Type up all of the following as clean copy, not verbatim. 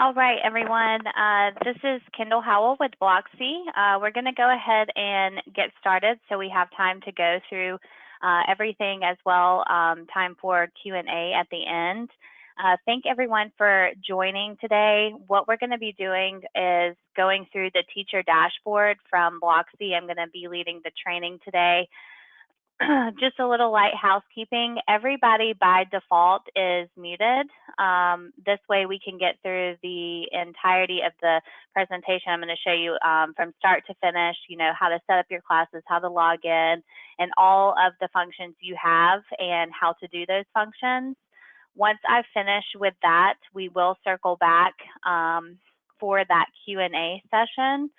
All right, everyone. This is Kendall Howell with Blocksi. We're going to go ahead and get started so we have time to go through everything as well, time for Q&A at the end. Thank everyone for joining today. What we're going to be doing is going through the teacher dashboard from Blocksi. I'm going to be leading the training today. Just a little light housekeeping. Everybody by default is muted. This way we can get through the entirety of the presentation. I'm going to show you from start to finish, how to set up your classes, how to log in, and all of the functions you have and how to do those functions. Once I finish with that, we will circle back for that Q&A session.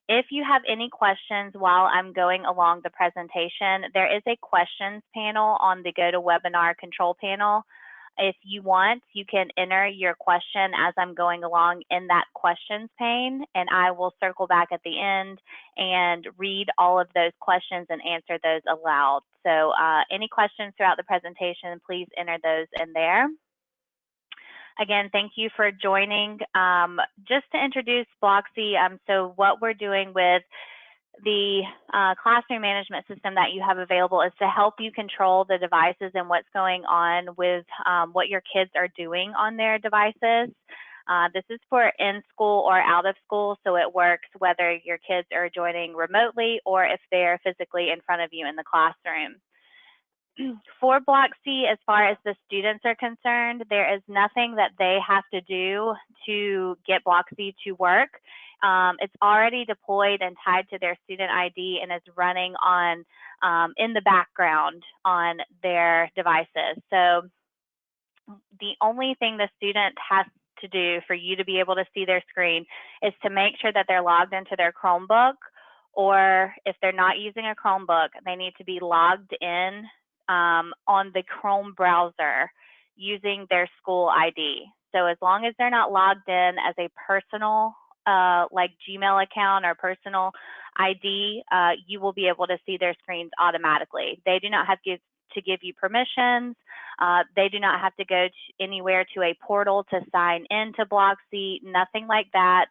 If you have any questions while I'm going along the presentation, there is a questions panel on the GoToWebinar control panel. If you want, you can enter your question as I'm going along in that questions pane, and I will circle back at the end and read all of those questions and answer those aloud. So any questions throughout the presentation, please enter those in there. Again, thank you for joining. Just to introduce Blocksi, so what we're doing with the classroom management system that you have available is to help you control the devices and what's going on with what your kids are doing on their devices. This is for in school or out of school, so it works whether your kids are joining remotely or if they're physically in front of you in the classroom. For Blocksi, as far as the students are concerned, there is nothing that they have to do to get Blocksi to work. It's already deployed and tied to their student ID and is running on in the background on their devices. So the only thing the student has to do for you to be able to see their screen is to make sure that they're logged into their Chromebook, or if they're not using a Chromebook, they need to be logged in on the Chrome browser using their school ID. So as long as they're not logged in as a personal like Gmail account or personal ID, you will be able to see their screens automatically. They do not have to give you permissions. They do not have to go anywhere to a portal to sign into Blocksi, nothing like that.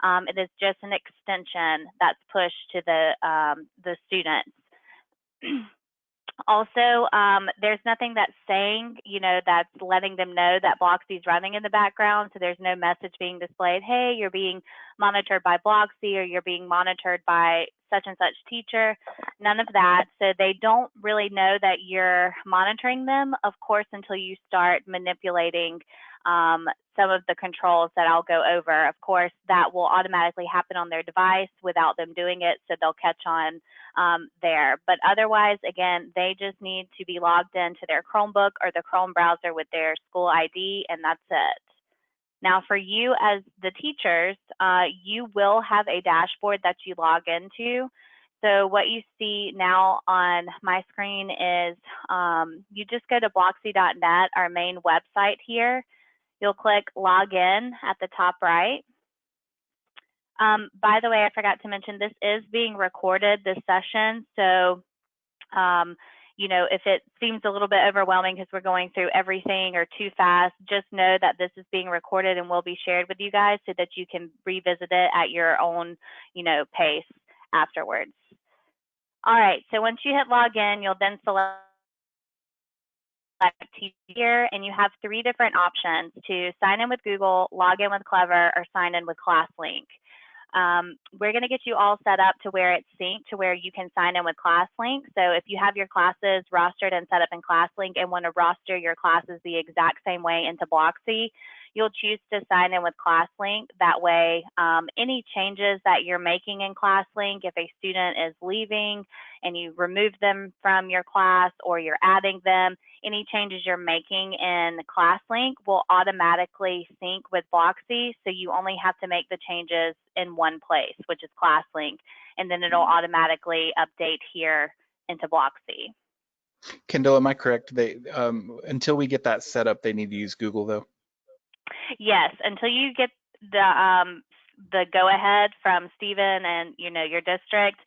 It is just an extension that's pushed to the students. Also, there's nothing that's saying, that's letting them know that Blocksi is running in the background. So there's no message being displayed, hey, you're being monitored by Blocksi or you're being monitored by such and such teacher. None of that. So they don't really know that you're monitoring them, of course, until you start manipulating some of the controls that I'll go over. Of course, that will automatically happen on their device without them doing it, so they'll catch on there. But otherwise, again, they just need to be logged into their Chromebook or the Chrome browser with their school ID, and that's it. Now, for you as the teachers, you will have a dashboard that you log into. So what you see now on my screen is you just go to Blocksi.net, our main website here. You'll click Login at the top right. By the way, I forgot to mention this is being recorded, this session. So, if it seems a little bit overwhelming because we're going through everything or too fast, just know that this is being recorded and will be shared with you guys so that you can revisit it at your own, pace afterwards. All right, so once you hit Login, you'll then select here, and you have three different options to sign in with Google, log in with Clever, or sign in with ClassLink. We're going to get you all set up to where it's synced to where you can sign in with ClassLink. So if you have your classes rostered and set up in ClassLink and want to roster your classes the exact same way into Blocksi, you'll choose to sign in with ClassLink. That way, any changes that you're making in ClassLink, if a student is leaving and you remove them from your class or you're adding them, any changes you're making in ClassLink will automatically sync with Blocksi, so you only have to make the changes in one place, which is ClassLink, and then it'll automatically update here into Blocksi. Kendall, am I correct? They until we get that set up, they need to use Google, though? Yes, until you get the go-ahead from Stephen and your district,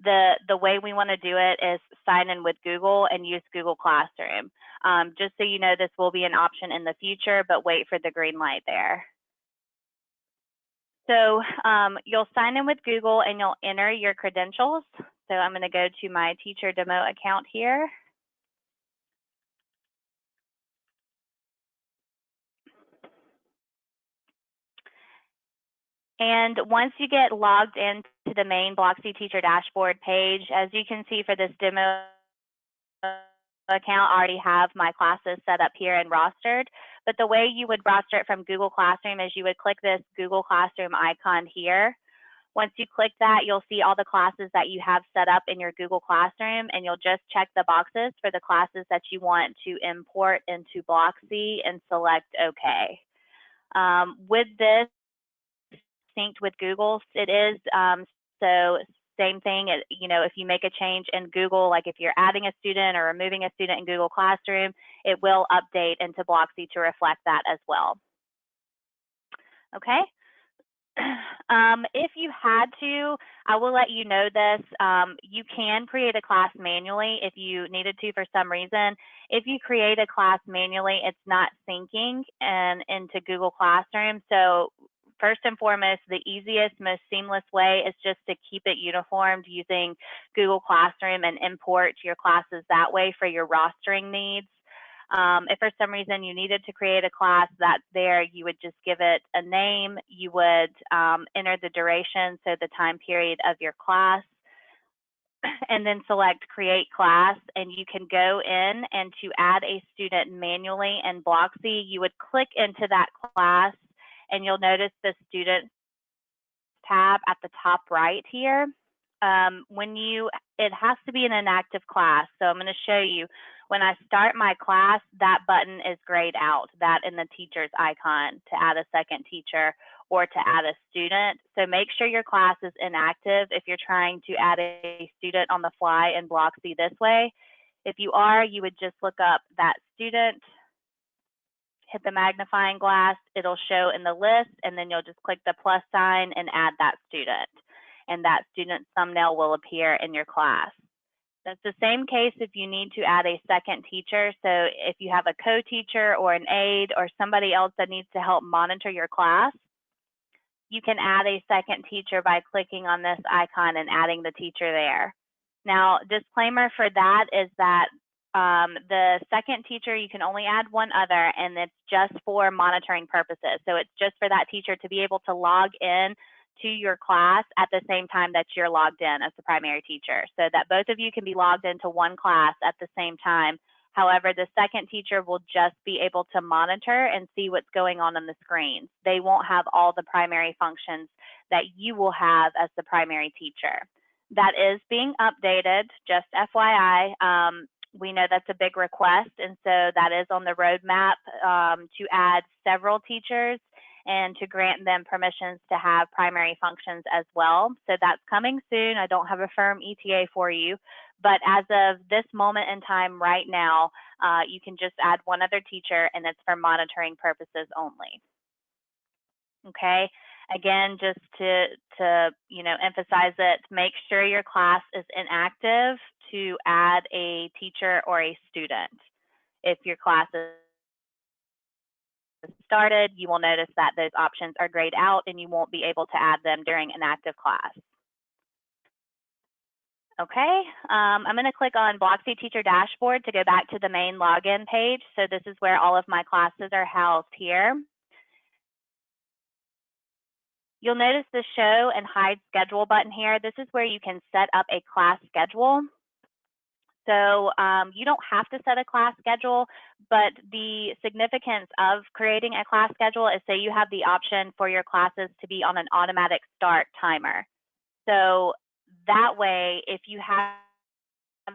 the way we want to do it is sign in with Google and use Google Classroom. Just so you know, this will be an option in the future, but wait for the green light there. So you'll sign in with Google and you'll enter your credentials. So I'm going to go to my teacher demo account here. And once you get logged into the main Blocksi teacher dashboard page, as you can see for this demo account, I already have my classes set up here and rostered. But the way you would roster it from Google Classroom is you would click this Google Classroom icon here. Once you click that, you'll see all the classes that you have set up in your Google Classroom, and you'll just check the boxes for the classes that you want to import into Blocksi and select OK. With this, synced with Google, it is so same thing. You know, if you make a change in Google, like if you're adding a student or removing a student in Google Classroom, it will update into Blocksi to reflect that as well. Okay. If you had to, I will let you know this. You can create a class manually if you needed to for some reason. If you create a class manually, it's not syncing into Google Classroom. So first and foremost, the easiest, most seamless way is just to keep it uniformed using Google Classroom and import your classes that way for your rostering needs. If for some reason you needed to create a class that's there, you would just give it a name. You would enter the duration, so the time period of your class, and then select Create Class. And you can go in, and to add a student manually in Blocksi, you would click into that class, and you'll notice the Student tab at the top right here. It has to be an inactive class. So I'm going to show you. When I start my class, that button is grayed out, that in the teacher's icon to add a second teacher or to add a student. So make sure your class is inactive if you're trying to add a student on the fly in Blocksi this way. If you are, you would just look up that student, hit the magnifying glass, it'll show in the list, and then you'll just click the plus sign and add that student. And that student's thumbnail will appear in your class. That's the same case if you need to add a second teacher. So if you have a co-teacher or an aide or somebody else that needs to help monitor your class, you can add a second teacher by clicking on this icon and adding the teacher there. Now, disclaimer for that is that the second teacher, you can only add one other, and it's just for monitoring purposes. So it's just for that teacher to be able to log in to your class at the same time that you're logged in as the primary teacher, so that both of you can be logged into one class at the same time. However, the second teacher will just be able to monitor and see what's going on the screens. They won't have all the primary functions that you will have as the primary teacher. That is being updated, just FYI. We know that's a big request, and so that is on the roadmap to add several teachers and to grant them permissions to have primary functions as well. So that's coming soon. I don't have a firm ETA for you, but as of this moment in time right now, you can just add one other teacher, and it's for monitoring purposes only. Okay, again, just to emphasize it, make sure your class is inactive to add a teacher or a student. If your class is started, you will notice that those options are grayed out and you won't be able to add them during an active class. Okay, I'm going to click on Blocksi Teacher Dashboard to go back to the main login page. So this is where all of my classes are housed here. You'll notice the Show and Hide Schedule button here. This is where you can set up a class schedule. So you don't have to set a class schedule, but the significance of creating a class schedule is, say you have the option for your classes to be on an automatic start timer. So that way, if you have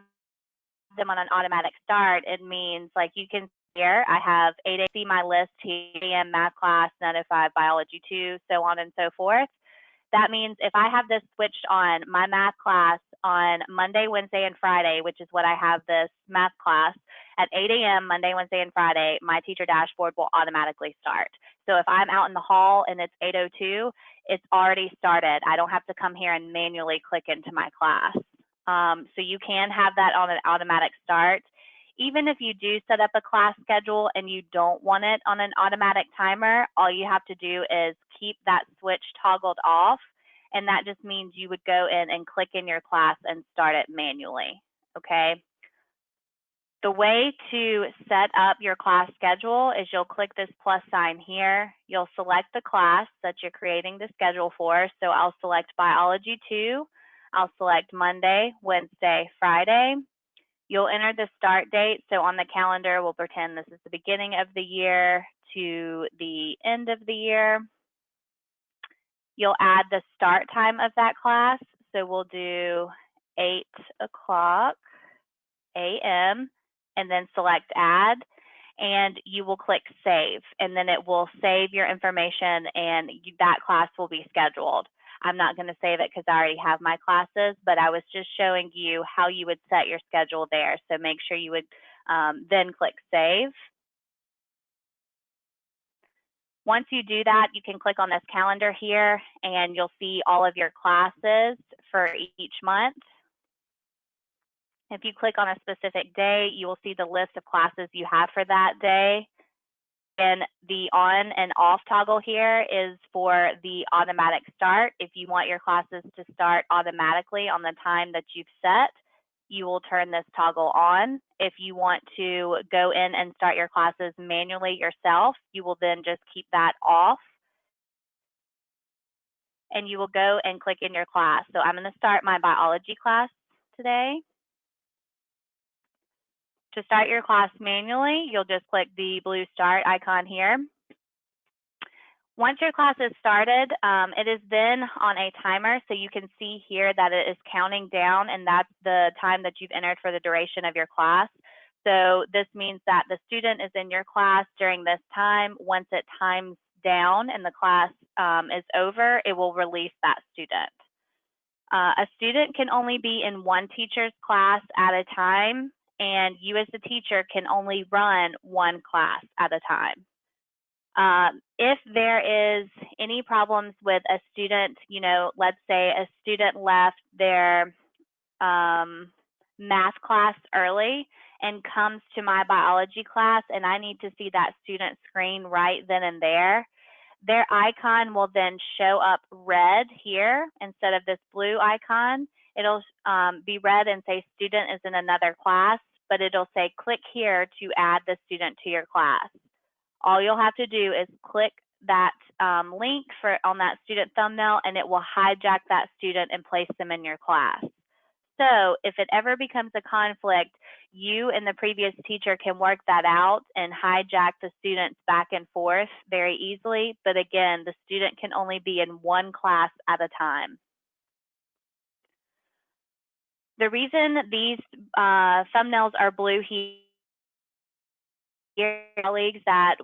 them on an automatic start, it means like you can here, I have 8 see my list here, 8 a.m. math class, 9 to 5 biology 2, so on and so forth. That means if I have this switched on, my math class on Monday, Wednesday, and Friday, which is what I have this math class, at 8 a.m. Monday, Wednesday, and Friday, my teacher dashboard will automatically start. So if I'm out in the hall and it's 8:02, it's already started. I don't have to come here and manually click into my class. So you can have that on an automatic start. Even if you do set up a class schedule and you don't want it on an automatic timer, all you have to do is keep that switch toggled off, and that just means you would go in and click in your class and start it manually, okay? The way to set up your class schedule is you'll click this plus sign here. You'll select the class that you're creating the schedule for. So I'll select Biology 2. I'll select Monday, Wednesday, Friday. You'll enter the start date. So on the calendar, we'll pretend this is the beginning of the year to the end of the year. You'll add the start time of that class. So we'll do 8 o'clock a.m. and then select add, and you will click save, and then it will save your information and that class will be scheduled. I'm not going to save it because I already have my classes, but I was just showing you how you would set your schedule there. So make sure you would then click save. Once you do that, you can click on this calendar here and you'll see all of your classes for each month. If you click on a specific day, you will see the list of classes you have for that day. And the on and off toggle here is for the automatic start. If you want your classes to start automatically on the time that you've set, you will turn this toggle on. If you want to go in and start your classes manually yourself, you will then just keep that off. And you will go and click in your class. So I'm going to start my biology class today. To start your class manually, you'll just click the blue start icon here. Once your class is started, it is then on a timer, so you can see here that it is counting down, and that's the time that you've entered for the duration of your class. So this means that the student is in your class during this time. Once it times down and the class is over, it will release that student. A student can only be in one teacher's class at a time, and you as the teacher can only run one class at a time. If there is any problems with a student, let's say a student left their math class early and comes to my biology class and I need to see that student screen right then and there, their icon will then show up red here instead of this blue icon. It'll be red and say student is in another class, but it'll say click here to add the student to your class. All you'll have to do is click that link on that student thumbnail and it will hijack that student and place them in your class. So if it ever becomes a conflict, you and the previous teacher can work that out and hijack the students back and forth very easily. But again, the student can only be in one class at a time. The reason these thumbnails are blue here, colleagues, that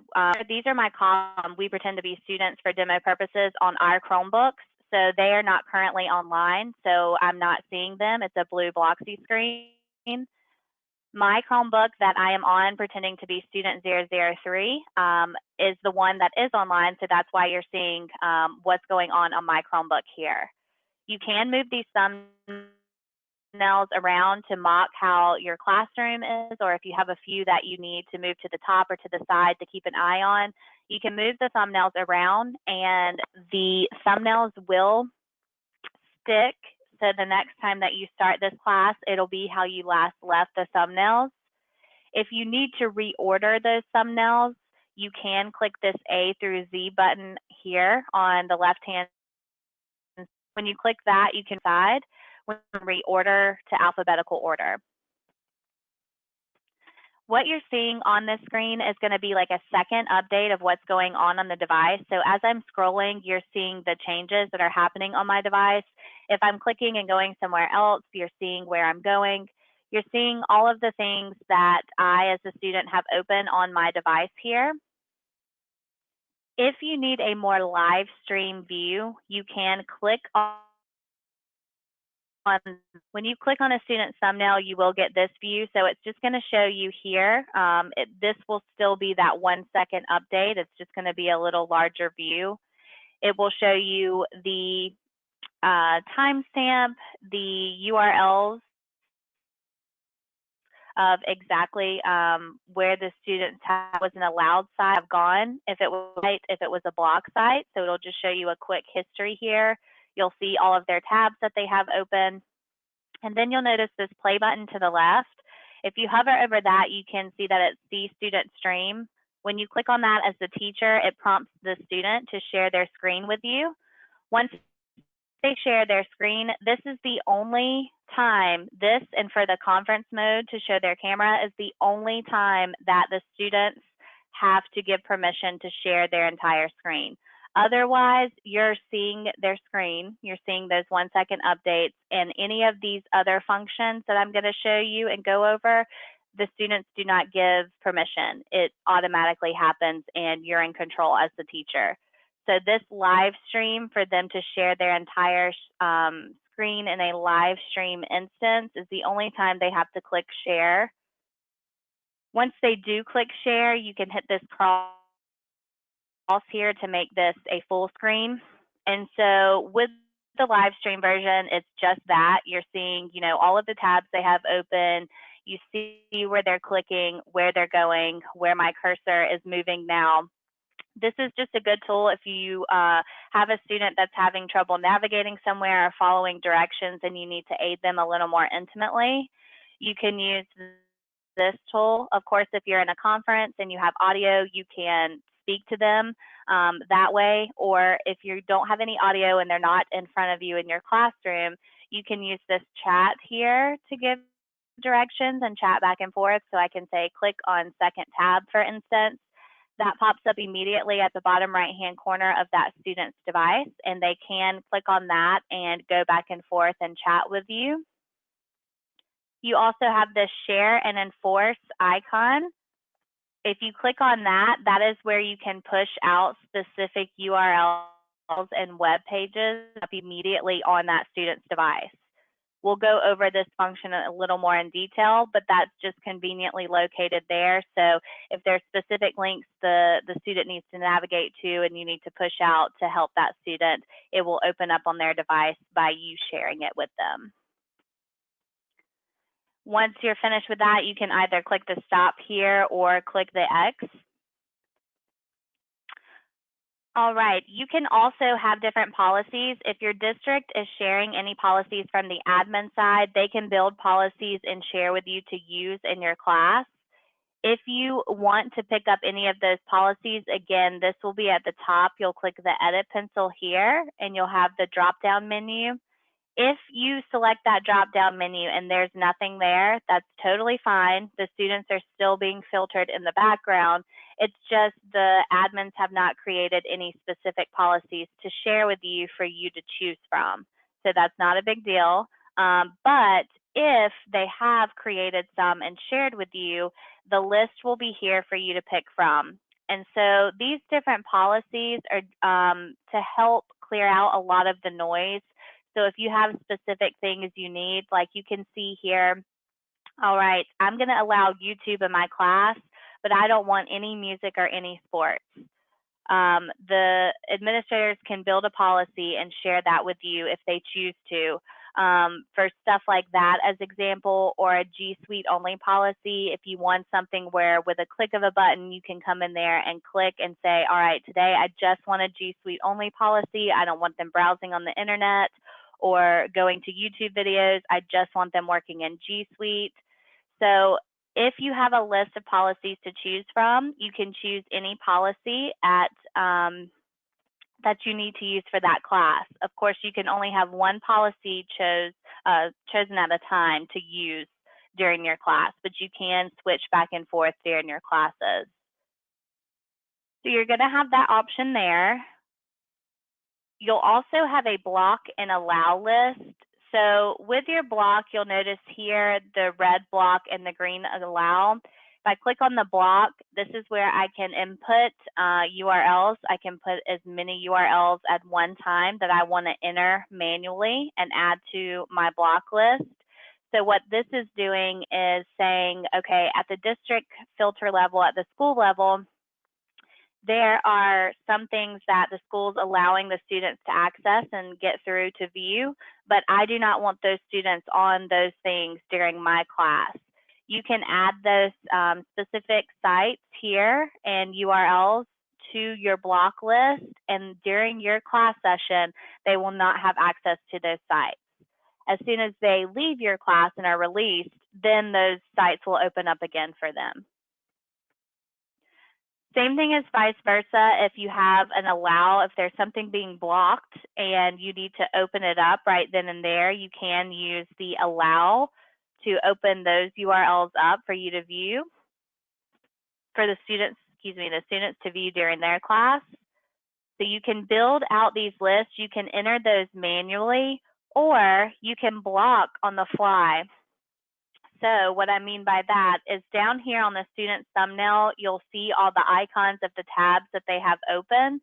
these are my columns. We pretend to be students for demo purposes on our Chromebooks. So they are not currently online, so I'm not seeing them. It's a blue Blocksi screen. My Chromebook that I am on, pretending to be student 003, is the one that is online, so that's why you're seeing what's going on my Chromebook here. You can move these thumbnails around to mock how your classroom is, or if you have a few that you need to move to the top or to the side to keep an eye on, you can move the thumbnails around and the thumbnails will stick. So the next time that you start this class, it'll be how you last left the thumbnails. If you need to reorder those thumbnails, you can click this A through Z button here on the left-hand. When you click that, you can decide when to reorder to alphabetical order. What you're seeing on this screen is going to be like a second update of what's going on the device. So as I'm scrolling, you're seeing the changes that are happening on my device. If I'm clicking and going somewhere else, you're seeing where I'm going. You're seeing all of the things that I, as a student, have open on my device here. If you need a more live stream view, you can click on, when you click on a student's thumbnail, you will get this view. So it's just going to show you here. This will still be that 1 second update. It's just going to be a little larger view. It will show you the timestamp, the URLs of exactly where the student's tab was an allowed site have gone, if it was right, if it was a block site. So it'll just show you a quick history here. You'll see all of their tabs that they have open. And then you'll notice this play button to the left. If you hover over that, you can see that it's See Student Stream. When you click on that as the teacher, it prompts the student to share their screen with you. Once they share their screen, this is the only time, this and for the conference mode to show their camera is the only time that the students have to give permission to share their entire screen. Otherwise, you're seeing their screen, you're seeing those 1-second updates, and any of these other functions that I'm going to show you and go over, the students do not give permission. It automatically happens and you're in control as the teacher. So this live stream for them to share their entire screen in a live stream instance is the only time they have to click share. Once they do click share, you can hit this cross here to make this a full screen. And so with the live stream version, it's just that. You're seeing, you know, all of the tabs they have open. You see where they're clicking, where they're going, where my cursor is moving now. This is just a good tool if you have a student that's having trouble navigating somewhere or following directions and you need to aid them a little more intimately. You can use this tool. Of course, if you're in a conference and you have audio, you can speak to them that way. Or if you don't have any audio and they're not in front of you in your classroom, you can use this chat here to give directions and chat back and forth. So I can say, click on second tab, for instance. That pops up immediately at the bottom right-hand corner of that student's device, and they can click on that and go back and forth and chat with you. You also have this share and enforce icon. If you click on that, that is where you can push out specific URLs and web pages up immediately on that student's device. We'll go over this function a little more in detail, but that's just conveniently located there. So if there's specific links the student needs to navigate to and you need to push out to help that student, it will open up on their device by you sharing it with them. Once you're finished with that, you can either click the stop here or click the X. All right, you can also have different policies. If your district is sharing any policies from the admin side, they can build policies and share with you to use in your class. If you want to pick up any of those policies, again, this will be at the top. You'll click the edit pencil here and you'll have the drop-down menu. If you select that drop-down menu and there's nothing there, that's totally fine. The students are still being filtered in the background. It's just the admins have not created any specific policies to share with you for you to choose from. So that's not a big deal. But if they have created some and shared with you, the list will be here for you to pick from. And so these different policies are to help clear out a lot of the noise. So if you have specific things you need, like you can see here, all right, I'm going to allow YouTube in my class, but I don't want any music or any sports. The administrators can build a policy and share that with you if they choose to. For stuff like that as example, or a G Suite only policy, if you want something where with a click of a button you can come in there and click and say, all right, today I just want a G Suite only policy. I don't want them browsing on the internet or going to YouTube videos. I just want them working in G Suite. So if you have a list of policies to choose from, you can choose any policy at that you need to use for that class. Of course, you can only have one policy chosen at a time to use during your class, but you can switch back and forth during your classes. So you're going to have that option there. You'll also have a block and allow list. So with your block, you'll notice here the red block and the green allow. If I click on the block, this is where I can input URLs. I can put as many URLs at one time that I want to enter manually and add to my block list. So what this is doing is saying, okay, at the district filter level, at the school level, there are some things that the school's allowing the students to access and get through to view, but I do not want those students on those things during my class. you can add those specific sites here and URLs to your block list, and during your class session, they will not have access to those sites. As soon as they leave your class and are released, then those sites will open up again for them. Same thing as vice versa. If you have an allow, if there's something being blocked and you need to open it up right then and there, you can use the allow to open those URLs up for you to view, for the students, the students to view during their class. So you can build out these lists, you can enter those manually, or you can block on the fly. So what I mean by that is down here on the student thumbnail, you'll see all the icons of the tabs that they have open.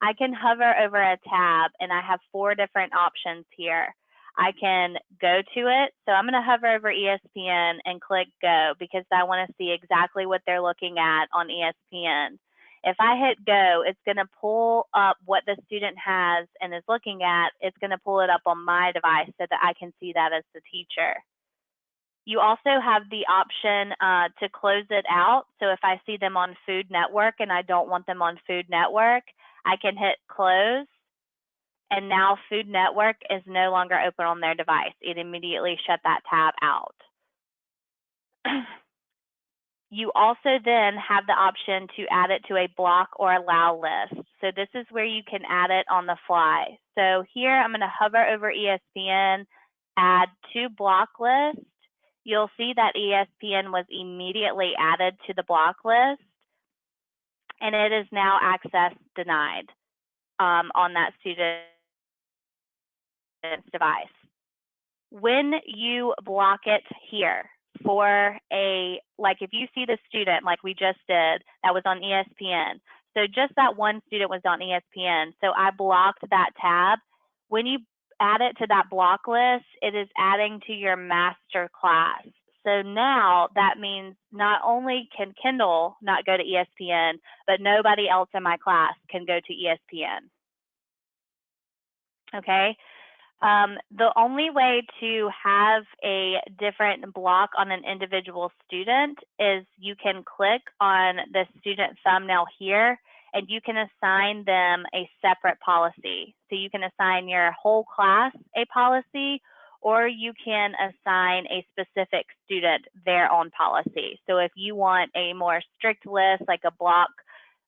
I can hover over a tab and I have 4 different options here. I can go to it. So I'm going to hover over ESPN and click go because I want to see exactly what they're looking at on ESPN. If I hit go, it's going to pull up what the student has and is looking at. It's going to pull it up on my device so that I can see that as the teacher. You also have the option to close it out. So if I see them on Food Network and I don't want them on Food Network, I can hit close, and now Food Network is no longer open on their device. It immediately shut that tab out. You also then have the option to add it to a block or allow list. So this is where you can add it on the fly. So here I'm going to hover over ESPN, add to block list. You'll see that ESPN was immediately added to the block list, and it is now access denied on that student's device. When you block it here for like if you see the student like we just did that was on ESPN, so just that one student was on ESPN, so I blocked that tab. When you add it to that block list, it is adding to your master class. So now that means not only can Kendall not go to ESPN, but nobody else in my class can go to ESPN. Okay. The only way to have a different block on an individual student is you can click on the student thumbnail here and you can assign them a separate policy. So you can assign your whole class a policy, or you can assign a specific student their own policy. So if you want a more strict list, like a block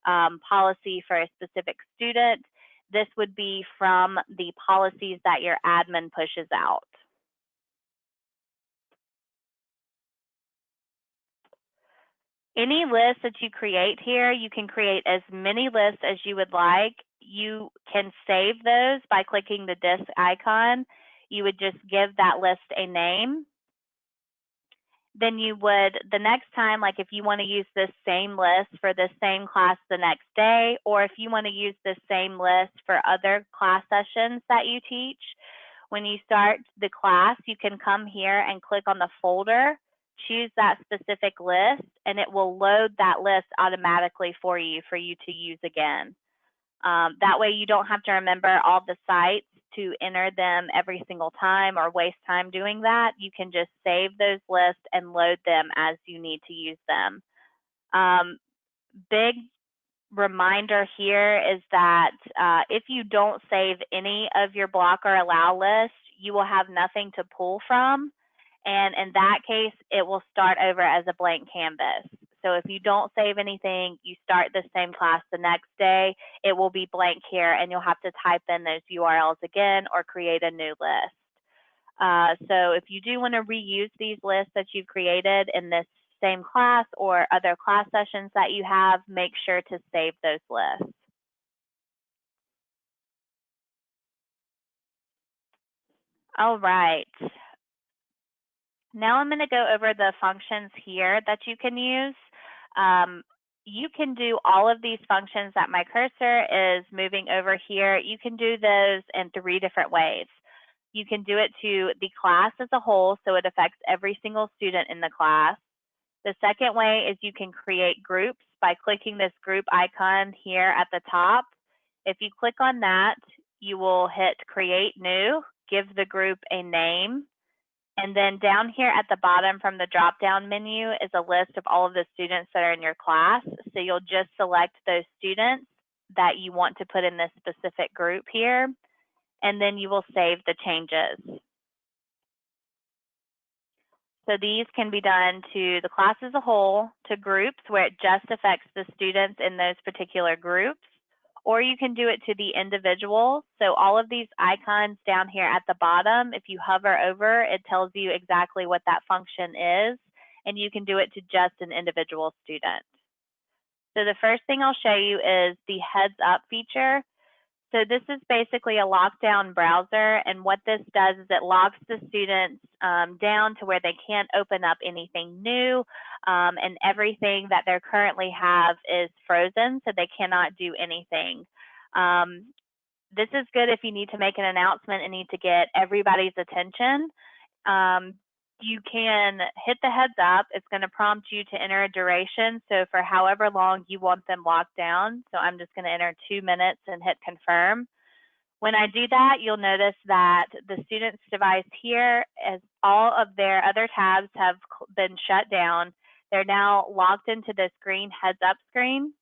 policy for a specific student, this would be from the policies that your admin pushes out. Any list that you create here, you can create as many lists as you would like. You can save those by clicking the disk icon. You would just give that list a name. Then you would, the next time, like if you want to use this same list for the same class the next day, or if you want to use the same list for other class sessions that you teach, when you start the class, you can come here and click on the folder, choose that specific list, and it will load that list automatically for you to use again. That way you don't have to remember all the sites to enter them every single time or waste time doing that. You can just save those lists and load them as you need to use them. Big reminder here is that if you don't save any of your block or allow lists, you will have nothing to pull from. And in that case, it will start over as a blank canvas. So if you don't save anything, you start the same class the next day, it will be blank here and you'll have to type in those URLs again or create a new list. So if you do want to reuse these lists that you've created in this same class or other class sessions that you have, make sure to save those lists. All right. Now I'm going to go over the functions here that you can use. You can do all of these functions that my cursor is moving over here. You can do those in 3 different ways. You can do it to the class as a whole, so it affects every single student in the class. The second way is you can create groups by clicking this group icon here at the top. If you click on that, you will hit create new, give the group a name. And then down here at the bottom from the drop-down menu is a list of all of the students that are in your class. So you'll just select those students that you want to put in this specific group here, and then you will save the changes. So these can be done to the class as a whole, to groups where it just affects the students in those particular groups, or you can do it to the individual. So all of these icons down here at the bottom, if you hover over, it tells you exactly what that function is, and you can do it to just an individual student. So the first thing I'll show you is the heads up feature. So this is basically a lockdown browser, and what this does is it locks the students down to where they can't open up anything new, and everything that they currently have is frozen, so they cannot do anything. This is good if you need to make an announcement and need to get everybody's attention. You can hit the heads up. It's going to prompt you to enter a duration. So for however long you want them locked down. So I'm just going to enter 2 minutes and hit confirm. When I do that, you'll notice that the student's device here, as all of their other tabs have been shut down, they're now logged into this green heads up screen.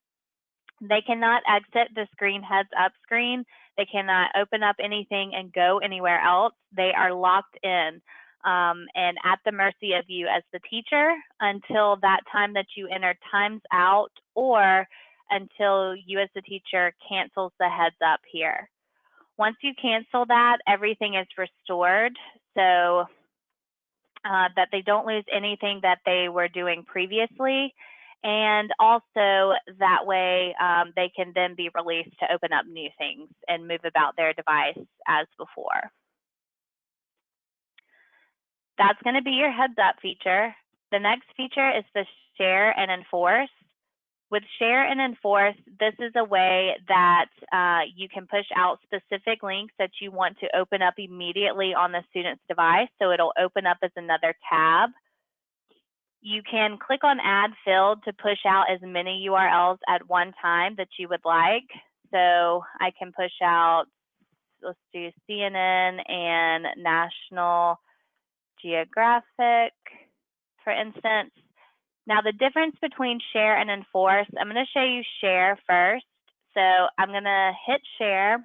They cannot exit this green heads up screen. They cannot open up anything and go anywhere else. They are locked in. And at the mercy of you as the teacher until that time that you enter times out, or until you as the teacher cancels the heads up here. Once you cancel that, everything is restored, so that they don't lose anything that they were doing previously, and also that way they can then be released to open up new things and move about their device as before. That's going to be your heads up feature. The next feature is the share and enforce. With share and enforce, this is a way that you can push out specific links that you want to open up immediately on the student's device, so it'll open up as another tab. You can click on add field to push out as many URLs at one time that you would like. So I can push out, let's do CNN and National Geographic, for instance. Now the difference between share and enforce, I'm going to show you share first. So I'm going to hit share.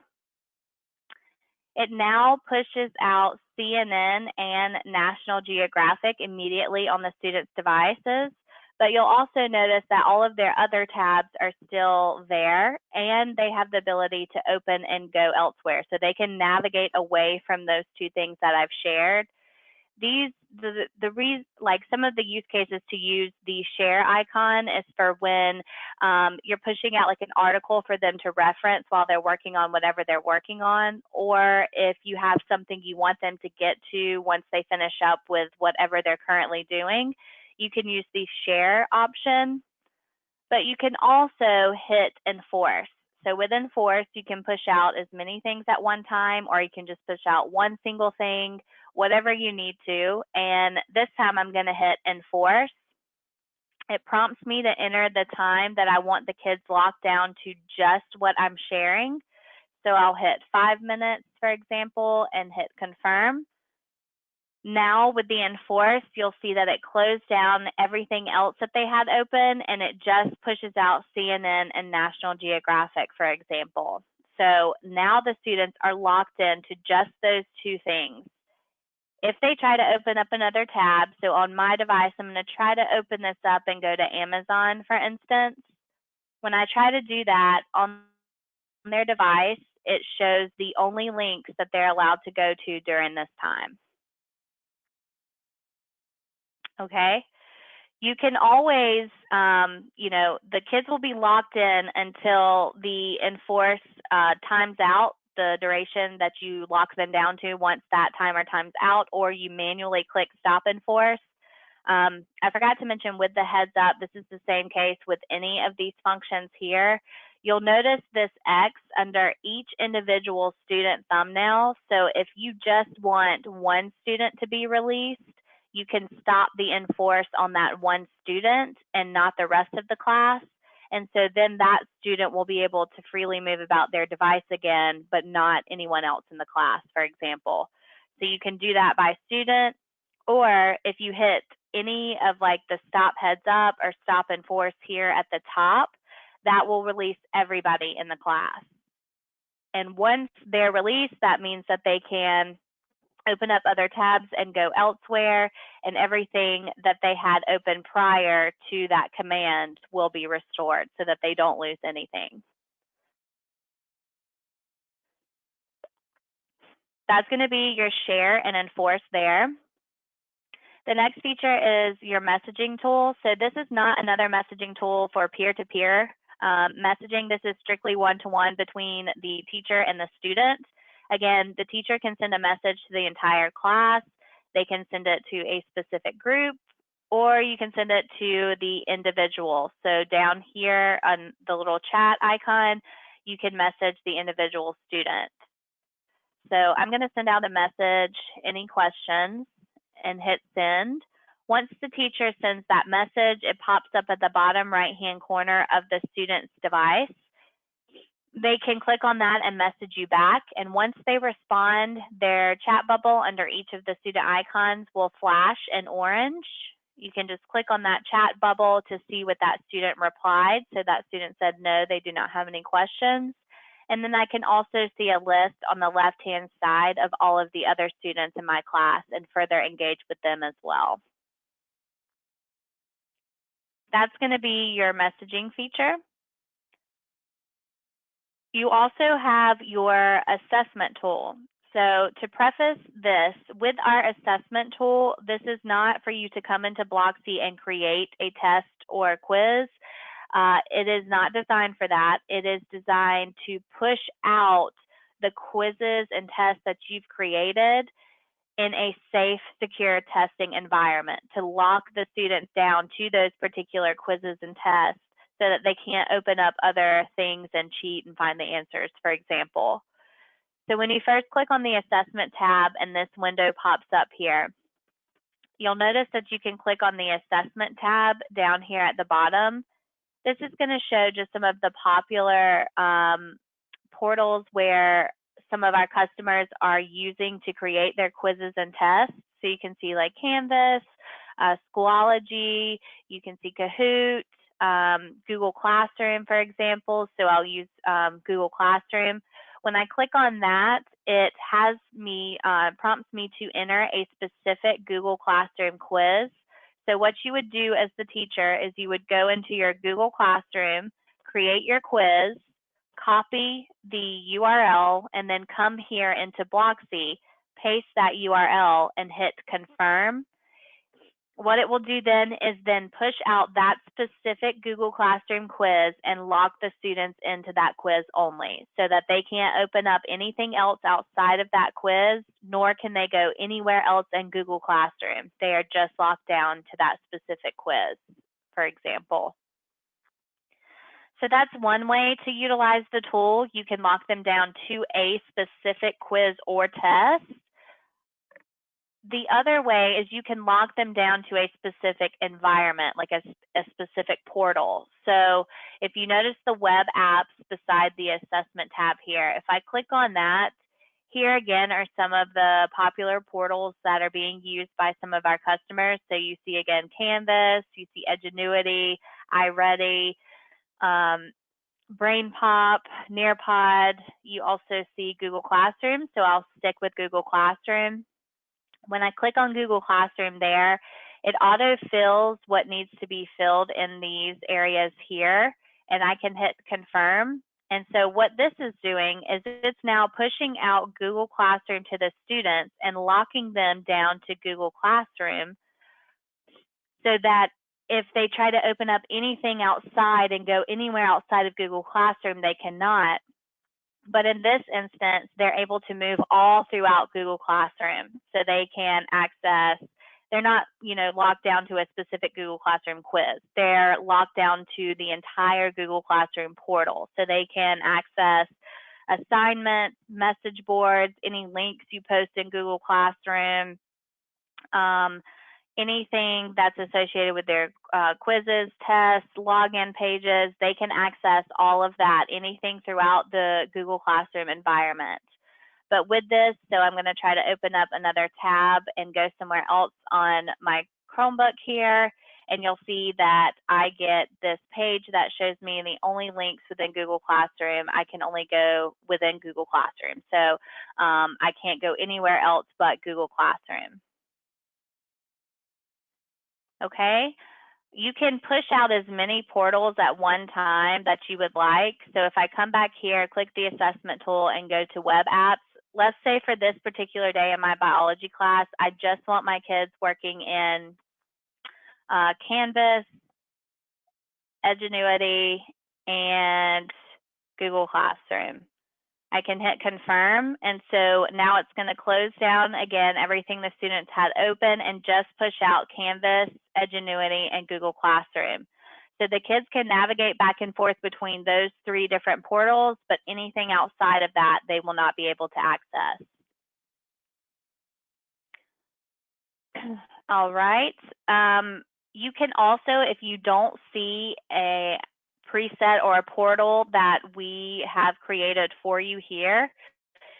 It now pushes out CNN and National Geographic immediately on the student's devices, but you'll also notice that all of their other tabs are still there, and they have the ability to open and go elsewhere. So they can navigate away from those two things that I've shared. Like some of the use cases to use the share icon is for when you're pushing out like an article for them to reference while they're working on whatever they're working on, or if you have something you want them to get to once they finish up with whatever they're currently doing, you can use the share option. But you can also hit enforce. So with enforce, you can push out as many things at one time, or you can just push out one single thing, whatever you need to. And this time I'm going to hit enforce. It prompts me to enter the time that I want the kids locked down to just what I'm sharing. So I'll hit 5 minutes, for example, and hit confirm. Now with the enforce, you'll see that it closed down everything else that they had open, and it just pushes out CNN and National Geographic, for example. So now the students are locked into just those two things. If they try to open up another tab, so on my device, I'm going to try to open this up and go to Amazon, for instance. When I try to do that on their device, it shows the only links that they're allowed to go to during this time. Okay, you can always, the kids will be locked in until the enforce times out, the duration that you lock them down to once that timer times out, or you manually click stop enforce. I forgot to mention with the heads up, this is the same case with any of these functions here. You'll notice this X under each individual student thumbnail. So if you just want one student to be released, you can stop the enforce on that one student and not the rest of the class. And so then that student will be able to freely move about their device again, but not anyone else in the class, for example. So you can do that by student, Or if you hit any of like the stop heads up or stop enforce here at the top, that will release everybody in the class. And once they're released, that means that they can open up other tabs and go elsewhere, and everything that they had open prior to that command will be restored so that they don't lose anything. That's going to be your share and enforce there. The next feature is your messaging tool. So this is not another messaging tool for peer-to-peer messaging. This is strictly one-to-one between the teacher and the student. Again, the teacher can send a message to the entire class. They can send it to a specific group, or you can send it to the individual. So down here on the little chat icon, you can message the individual student. So I'm going to send out a message, any questions, and hit send. Once the teacher sends that message, it pops up at the bottom right-hand corner of the student's device. They can click on that and message you back. And once they respond, their chat bubble under each of the student icons will flash in orange. You can just click on that chat bubble to see what that student replied. So that student said, no, they do not have any questions. And then I can also see a list on the left-hand side of all of the other students in my class and further engage with them as well. That's going to be your messaging feature. You also have your assessment tool. So to preface this, with our assessment tool, this is not for you to come into Blocksi and create a test or a quiz. It is not designed for that. It is designed to push out the quizzes and tests that you've created in a safe, secure testing environment to lock the students down to those particular quizzes and tests so that they can't open up other things and cheat and find the answers, for example. So when you first click on the assessment tab and this window pops up here, you'll notice that you can click on the assessment tab down here at the bottom. This is going to show just some of the popular portals where some of our customers are using to create their quizzes and tests. So you can see like Canvas, Schoology, you can see Kahoot, Google Classroom, for example. So I'll use Google Classroom. When I click on that, it has me, prompts me to enter a specific Google Classroom quiz. So what you would do as the teacher is you would go into your Google Classroom, create your quiz, copy the URL, and then come here into Blocksi, paste that URL, and hit confirm. What it will do then is then push out that specific Google Classroom quiz and lock the students into that quiz only so that they can't open up anything else outside of that quiz, nor can they go anywhere else in Google Classroom. They are just locked down to that specific quiz, for example. So that's one way to utilize the tool. You can lock them down to a specific quiz or test. The other way is you can lock them down to a specific environment, like a specific portal. So if you notice the web apps beside the assessment tab here, if I click on that, here again are some of the popular portals that are being used by some of our customers. So you see again Canvas, you see Edgenuity, iReady, BrainPop, Nearpod. You also see Google Classroom, so I'll stick with Google Classroom. When I click on Google Classroom there, it auto-fills what needs to be filled in these areas here, and I can hit confirm. And so what this is doing is it's now pushing out Google Classroom to the students and locking them down to Google Classroom so that if they try to open up anything outside and go anywhere outside of Google Classroom, they cannot. But in this instance, they're able to move all throughout Google Classroom. So they can access, they're not, locked down to a specific Google Classroom quiz. They're locked down to the entire Google Classroom portal. So they can access assignments, message boards, any links you post in Google Classroom, anything that's associated with their quizzes, tests, login pages. They can access all of that, anything throughout the Google Classroom environment. But with this, so I'm going to try to open up another tab and go somewhere else on my Chromebook here, and you'll see that I get this page that shows me the only links within Google Classroom. I can only go within Google Classroom. So I can't go anywhere else but Google Classroom. Okay. You can push out as many portals at one time that you would like. So if I come back here, click the assessment tool and go to web apps, let's say for this particular day in my biology class, I just want my kids working in Canvas, Edgenuity, and Google Classroom. I can hit confirm, and so now it's going to close down again everything the students had open and just push out Canvas, Edgenuity, and Google Classroom. So the kids can navigate back and forth between those 3 different portals, but anything outside of that, they will not be able to access. All right. You can also, if you don't see a preset or a portal that we have created for you here,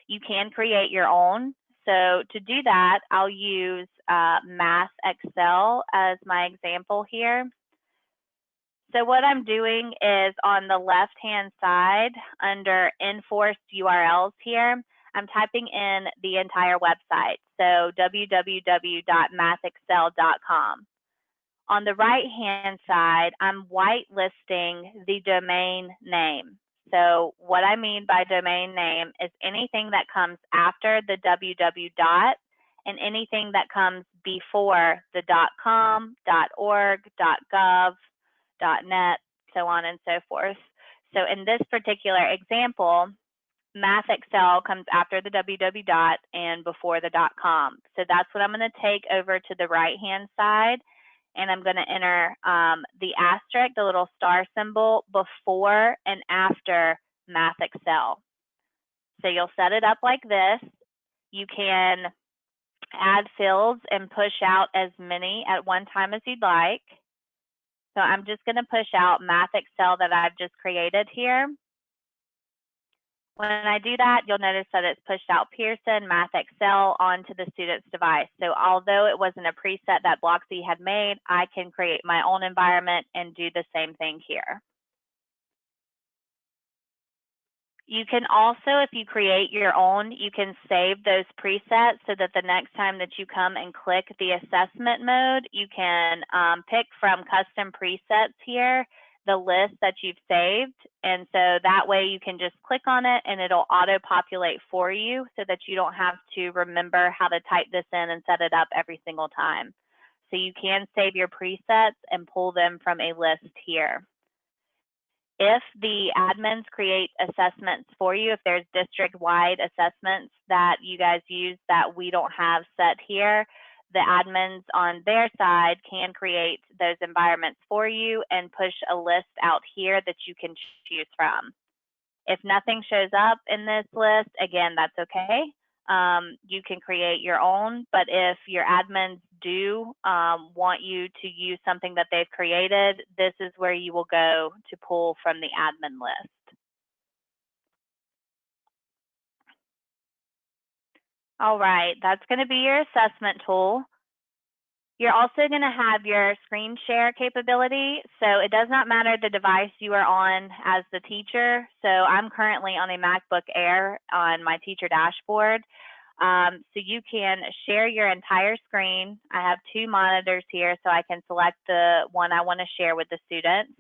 you can create your own. So to do that, I'll use Math Excel as my example here. So what I'm doing is on the left-hand side under enforced URLs here, I'm typing in the entire website, so www.mathexcel.com. On the right-hand side, I'm whitelisting the domain name. So what I mean by domain name is anything that comes after the www dot and anything that comes before the .com, .org, .gov, .net, so on and so forth. So in this particular example, Math Excel comes after the www dot and before the .com. So that's what I'm going to take over to the right-hand side, and I'm going to enter the asterisk, the little star symbol, before and after Math Excel. So you'll set it up like this. You can add fields and push out as many at one time as you'd like. So I'm just going to push out Math Excel that I've just created here. When I do that, you'll notice that it's pushed out Pearson Math Excel onto the student's device. So although it wasn't a preset that Blocksi had made, I can create my own environment and do the same thing here. You can also, if you create your own, you can save those presets so that the next time that you come and click the assessment mode, you can pick from custom presets here, the list that you've saved. And so that way you can just click on it and it'll auto-populate for you so that you don't have to remember how to type this in and set it up every single time. So you can save your presets and pull them from a list here. If the admins create assessments for you, if there's district-wide assessments that you guys use that we don't have set here, the admins on their side can create those environments for you and push a list out here that you can choose from. If nothing shows up in this list, again, that's okay. You can create your own, but if your admins do want you to use something that they've created, this is where you will go to pull from the admin list. All right, that's going to be your assessment tool. You're also going to have your screen share capability. So it does not matter the device you are on as the teacher. So I'm currently on a MacBook Air on my teacher dashboard. So you can share your entire screen. I have 2 monitors here, so I can select the one I want to share with the students.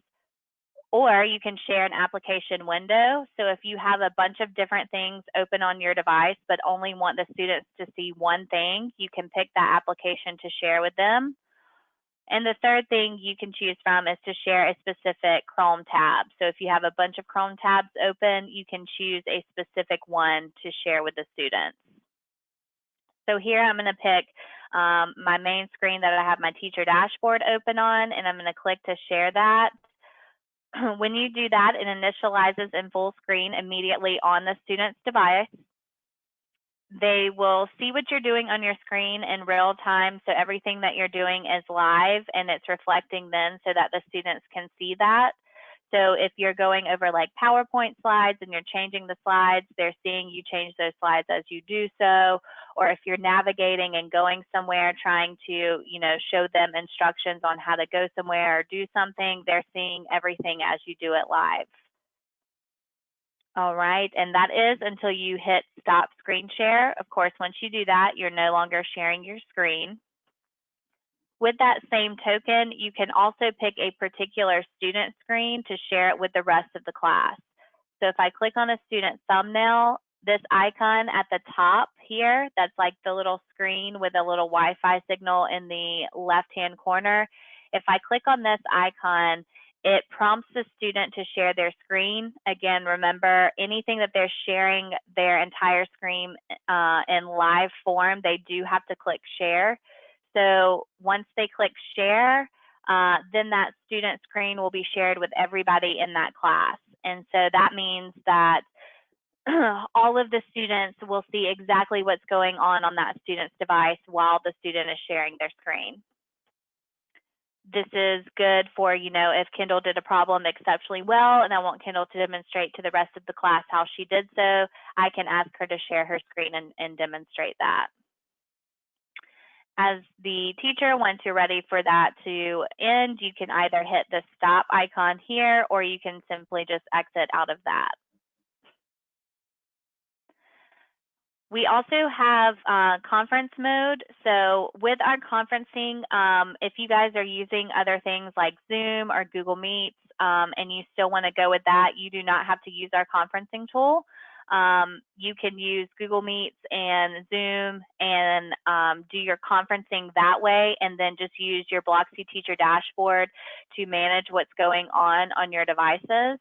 Or you can share an application window. So if you have a bunch of different things open on your device, but only want the students to see one thing, you can pick that application to share with them. And the third thing you can choose from is to share a specific Chrome tab. So if you have a bunch of Chrome tabs open, you can choose a specific one to share with the students. So here I'm going to pick my main screen that I have my teacher dashboard open on, and I'm going to click to share that. When you do that, it initializes in full screen immediately on the student's device. They will see what you're doing on your screen in real time, so everything that you're doing is live and it's reflecting then so that the students can see that. So if you're going over like PowerPoint slides and you're changing the slides, they're seeing you change those slides as you do so. Or if you're navigating and going somewhere, trying to, show them instructions on how to go somewhere or do something, they're seeing everything as you do it live. All right, and that is until you hit stop screen share. Of course, once you do that, you're no longer sharing your screen. With that same token, you can also pick a particular student screen to share it with the rest of the class. So if I click on a student thumbnail, this icon at the top here, that's like the little screen with a little Wi-Fi signal in the left-hand corner. If I click on this icon, it prompts the student to share their screen. Again, remember, anything that they're sharing their entire screen in live form, they do have to click share. So once they click share, then that student screen will be shared with everybody in that class. And so that means that all of the students will see exactly what's going on that student's device while the student is sharing their screen. This is good for, if Kendall did a problem exceptionally well and I want Kendall to demonstrate to the rest of the class how she did so, I can ask her to share her screen and demonstrate that. As the teacher, once you're ready for that to end, you can either hit the stop icon here or you can simply just exit out of that. We also have conference mode. So with our conferencing, if you guys are using other things like Zoom or Google Meets and you still want to go with that, you do not have to use our conferencing tool. You can use Google Meets and Zoom and do your conferencing that way, and then just use your Blocksi teacher dashboard to manage what's going on your devices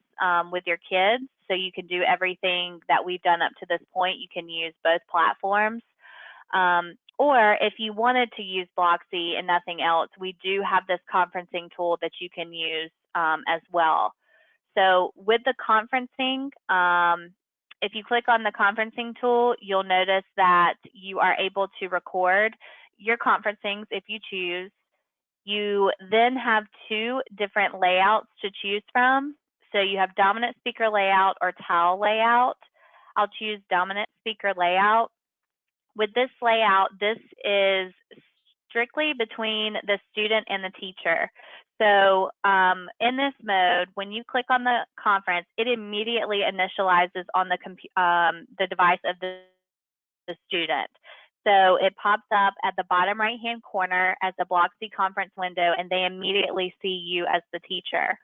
with your kids. So you can do everything that we've done up to this point. You can use both platforms. Or if you wanted to use Blocksi and nothing else, we do have this conferencing tool that you can use as well. So with the conferencing, if you click on the conferencing tool, you'll notice that you are able to record your conferencings if you choose. You then have two different layouts to choose from. So you have dominant speaker layout or tile layout. I'll choose dominant speaker layout. With this layout, this is strictly between the student and the teacher. So in this mode, when you click on the conference, it immediately initializes on the device of the student. So it pops up at the bottom right-hand corner as a Blocksi conference window, and they immediately see you as the teacher.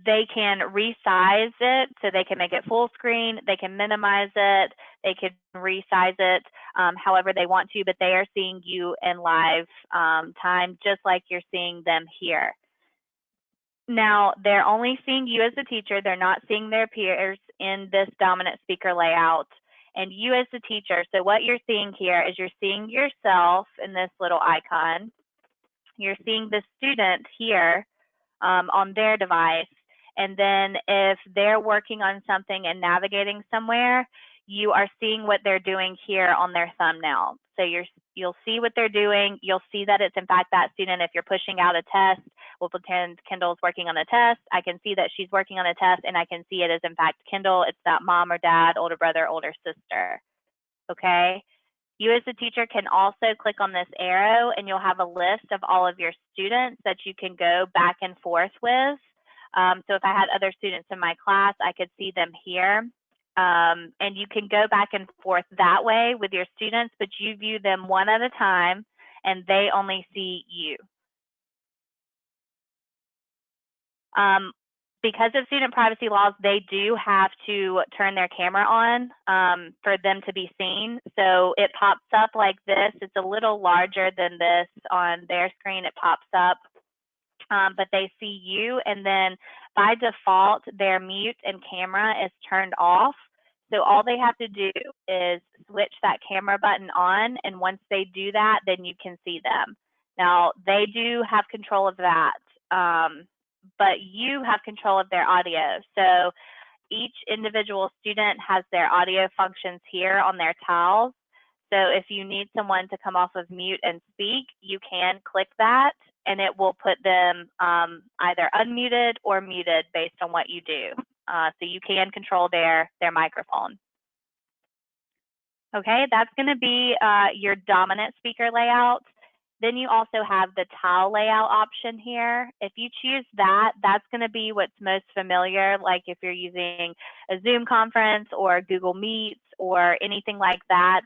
They can resize it, so they can make it full screen, they can minimize it, they can resize it however they want to, but they are seeing you in live time, just like you're seeing them here. Now, they're only seeing you as the teacher, they're not seeing their peers in this dominant speaker layout, and you as the teacher. So what you're seeing here is you're seeing yourself in this little icon, you're seeing the student here on their device. And then if they're working on something and navigating somewhere, you are seeing what they're doing here on their thumbnail. So you'll see what they're doing. You'll see that it's in fact that student. If you're pushing out a test, we'll pretend Kendall's working on a test. I can see that she's working on a test, and I can see it as in fact Kendall. It's that mom or dad, older brother, older sister. Okay. You as a teacher can also click on this arrow and you'll have a list of all of your students that you can go back and forth with. So if I had other students in my class, I could see them here. And you can go back and forth that way with your students, but you view them one at a time and they only see you. Because of student privacy laws, they do have to turn their camera on for them to be seen. So it pops up like this. It's a little larger than this on their screen. It pops up, but they see you. And then by default, their mute and camera is turned off. So all they have to do is switch that camera button on. And once they do that, then you can see them. Now, they do have control of that. But you have control of their audio. So each individual student has their audio functions here on their tiles. So if you need someone to come off of mute and speak, you can click that and it will put them either unmuted or muted based on what you do. So you can control their microphone. Okay, that's going to be your dominant speaker layout. Then you also have the tile layout option here. If you choose that, that's going to be what's most familiar, like if you're using a Zoom conference or Google Meets or anything like that.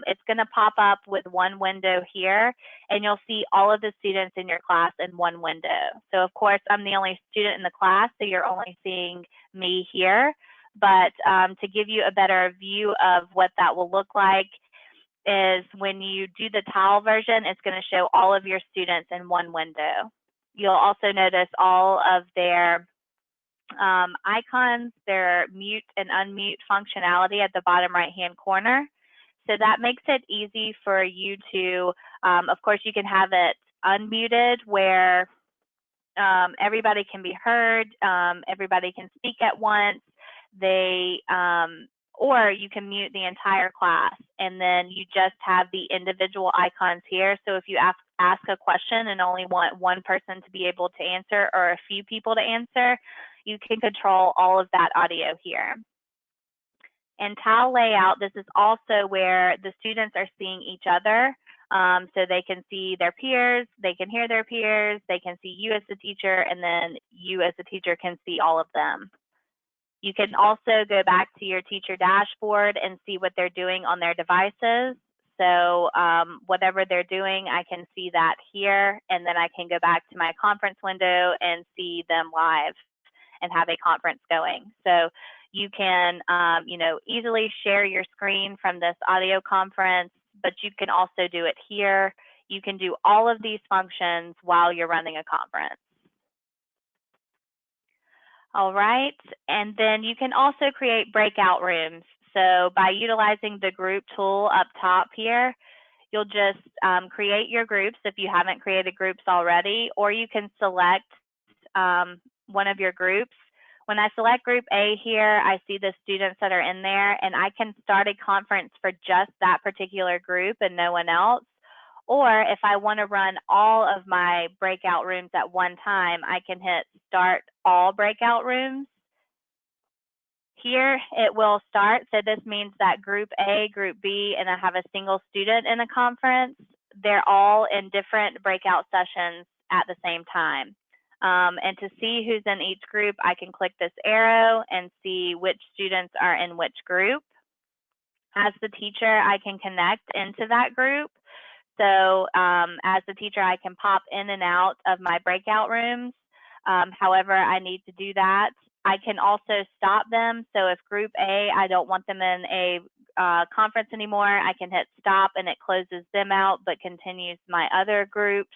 It's going to pop up with one window here, and you'll see all of the students in your class in one window. So of course, I'm the only student in the class, so you're only seeing me here. But to give you a better view of what that will look like, is when you do the tile version, it's going to show all of your students in one window. You'll also notice all of their icons, their mute and unmute functionality at the bottom right-hand corner. So that makes it easy for you to, of course, you can have it unmuted where everybody can be heard, everybody can speak at once. Or you can mute the entire class, and then you just have the individual icons here. So if you ask a question and only want one person to be able to answer or a few people to answer, you can control all of that audio here. In tile layout, this is also where the students are seeing each other. So they can see their peers, they can hear their peers, they can see you as the teacher, and then you as the teacher can see all of them. You can also go back to your teacher dashboard and see what they're doing on their devices. So whatever they're doing, I can see that here, and then I can go back to my conference window and see them live and have a conference going. So you can easily share your screen from this audio conference, but you can also do it here. You can do all of these functions while you're running a conference. All right, and then you can also create breakout rooms. So by utilizing the group tool up top here, you'll just create your groups if you haven't created groups already, or you can select one of your groups. When I select group A here, I see the students that are in there, and I can start a conference for just that particular group and no one else. Or if I want to run all of my breakout rooms at one time, I can hit start all breakout rooms. Here it will start. So this means that group A, group B, and I have a single student in a conference. They're all in different breakout sessions at the same time. And to see who's in each group, I can click this arrow and see which students are in which group. As the teacher, I can connect into that group. So as the teacher, I can pop in and out of my breakout rooms. However, I need to do that. I can also stop them. So if group A, I don't want them in a conference anymore, I can hit stop and it closes them out but continues my other groups.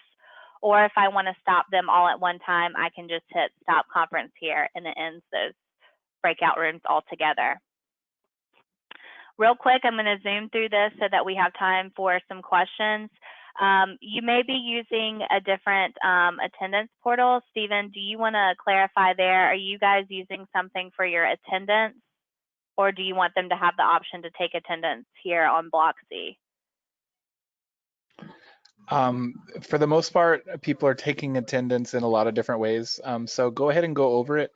Or if I want to stop them all at one time, I can just hit stop conference here and it ends those breakout rooms altogether. Real quick, I'm going to zoom through this so that we have time for some questions. You may be using a different attendance portal. Stephen, do you want to clarify there? Are you guys using something for your attendance, or do you want them to have the option to take attendance here on Blocksi? For the most part, people are taking attendance in a lot of different ways. So go ahead and go over it.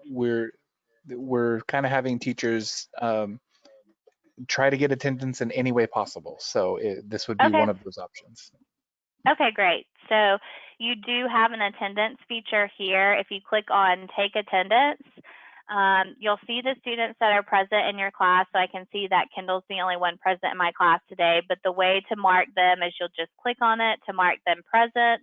We're kind of having teachers try to get attendance in any way possible. So this would be one of those options. Okay, great. So you do have an attendance feature here. If you click on take attendance, you'll see the students that are present in your class. So I can see that Kendall's the only one present in my class today, but the way to mark them is you'll just click on it to mark them present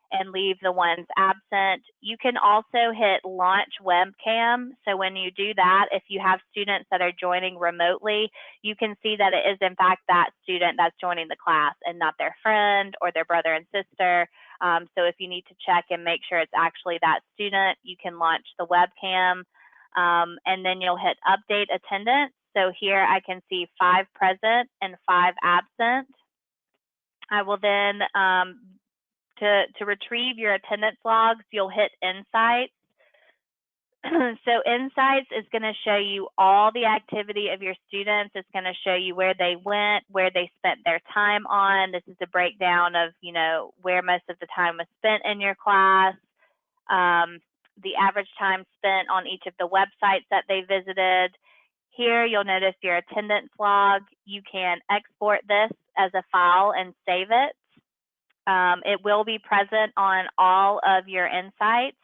and leave the ones absent. You can also hit launch webcam. So when you do that, if you have students that are joining remotely, you can see that it is in fact that student that's joining the class and not their friend or their brother and sister. So if you need to check and make sure it's actually that student, you can launch the webcam and then you'll hit update attendance. So here I can see 5 present and 5 absent. I will then to retrieve your attendance logs, you'll hit Insights. So Insights is going to show you all the activity of your students. It's going to show you where they went, where they spent their time on. This is a breakdown of, you know, where most of the time was spent in your class, the average time spent on each of the websites that they visited. Here you'll notice your attendance log. You can export this as a file and save it. It will be present on all of your Insights.